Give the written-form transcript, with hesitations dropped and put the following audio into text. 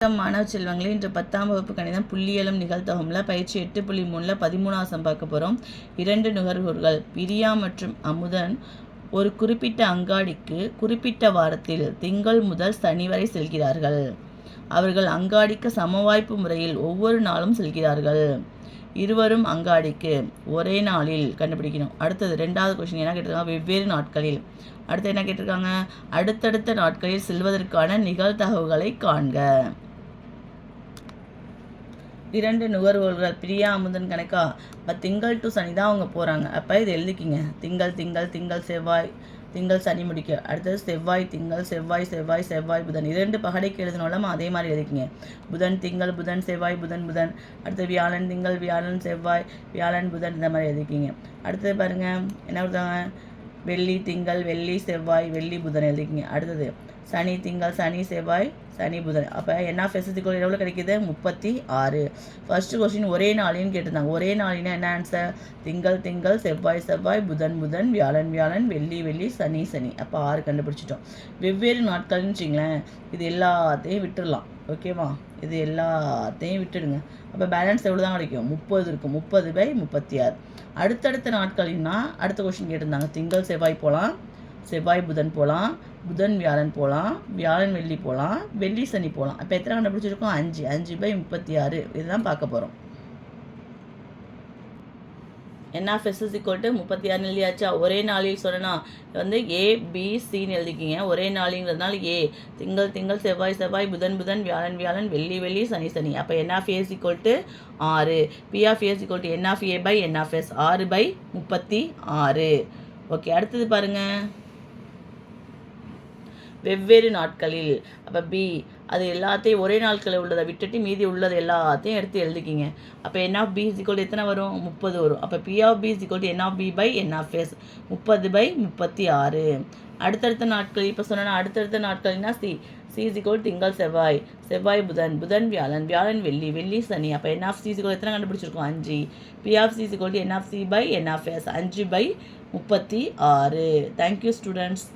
மாணவ செல்வங்களே, இன்று 10ஆம் வகுப்பு கணிதம் புள்ளியியலும் நிகழ்தகவுல பயிற்சி 8.3ல 13வது பார்க்க போகிறோம். 2 நுகர்வோர்கள் பிரியா மற்றும் அமுதன் ஒரு குறிப்பிட்ட அங்காடிக்கு குறிப்பிட்ட வாரத்தில் திங்கள் முதல் சனி வரை செல்கிறார்கள். அவர்கள் அங்காடிக்கு சமவாய்ப்பு முறையில் ஒவ்வொரு நாளும் செல்கிறார்கள். இருவரும் அங்காடிக்கு ஒரே நாளில் கண்டுபிடிக்கணும். அடுத்தது 2வது கொஸ்டின் என்ன கேட்டிருக்காங்க, வெவ்வேறு நாட்களில். அடுத்து என்ன கேட்டிருக்காங்க, அடுத்தடுத்த நாட்களில் செல்வதற்கான நிகழ்தகவுகளை காண்க. 2 நுகர்வோர்கள் பிரியா அமுதன் கணக்கா. இப்போ திங்கள் டு சனி தான் அவங்க போகிறாங்க. அப்போ இது எழுதிக்கிங்க. திங்கள் செவ்வாய், திங்கள் சனி முடிக்க. அடுத்தது செவ்வாய் திங்கள், செவ்வாய் புதன். 2 பகடைக்கு எழுதணும்ல, அதே மாதிரி எழுதிக்கிங்க. புதன் திங்கள், புதன் செவ்வாய், புதன். அடுத்து வியாழன் திங்கள், வியாழன் செவ்வாய், வியாழன் புதன், இந்த மாதிரி எழுதிக்கிங்க. அடுத்தது பாருங்கள் என்ன கொடுத்தாங்க, வெள்ளி திங்கள், வெள்ளி செவ்வாய், வெள்ளி புதன் எழுதிக்கிங்க. அடுத்தது சனி திங்கள், சனி செவ்வாய், சனி புதன். அப்போ NF எவ்வளோ கிடைக்கிது, 36. ஃபர்ஸ்ட் கொஸ்டின் ஒரே நாளின்னு கேட்டிருந்தாங்க. ஒரே நாளினா என்ன ஆன்சர், திங்கள் செவ்வாய், புதன், வியாழன், வெள்ளி, சனி. அப்போ 6 கண்டுபிடிச்சிட்டோம். வெவ்வேறு நாட்கள்னு வச்சிங்களேன், இது எல்லாத்தையும் விட்டுடலாம். ஓகேவா, இது எல்லாத்தையும் விட்டுடுங்க. அப்போ பேலன்ஸ் எவ்வளோ தான் கிடைக்கும், 30 இருக்கும். 30/36. அடுத்தடுத்த நாட்கள்னா அடுத்த கொஸ்டின் கேட்டிருந்தாங்க. திங்கள் செவ்வாய் போகலாம், செவ்வாய் புதன் போகலாம், புதன் வியாழன் போகலாம், வியாழன் வெள்ளி போகலாம், வெள்ளி சனி போகலாம். அப்போ எத்தனை கண்டுபிடிச்சிருக்கோம், 5/36. இதுதான் பார்க்க போகிறோம். NF 36 எழுதியாச்சா. ஒரே நாளில் சொன்னா ABCன்னு எழுதிக்கிங்க. ஒரே நாளிங்கிறதுனால திங்கள் செவ்வாய், புதன், வியாழன், வெள்ளி, சனி. அப்போ NF 6. P of NF A/NF 6/36. Okay, அடுத்தது பாருங்கள், வெவ்வேறு நாட்களில். அப்போ B, அது எல்லாத்தையும் ஒரே நாட்களில் உள்ளதை விட்டுட்டு மீதி உள்ளது எல்லாத்தையும் எடுத்து எழுதிக்கிங்க. அப்போ NF B எத்தனை வரும், 30 வரும். அப்போ P of B NF B/NF 30/36. அடுத்தடுத்த நாட்கள் இப்போ சொன்னால் அடுத்தடுத்த நாட்கள்னா C திங்கள் செவ்வாய் புதன் வியாழன் வெள்ளி சனி. அப்போ NF C எத்தனை கண்டுபிடிச்சிருக்கோம், 5. P of C NF C/NF 5/36. Thank you students.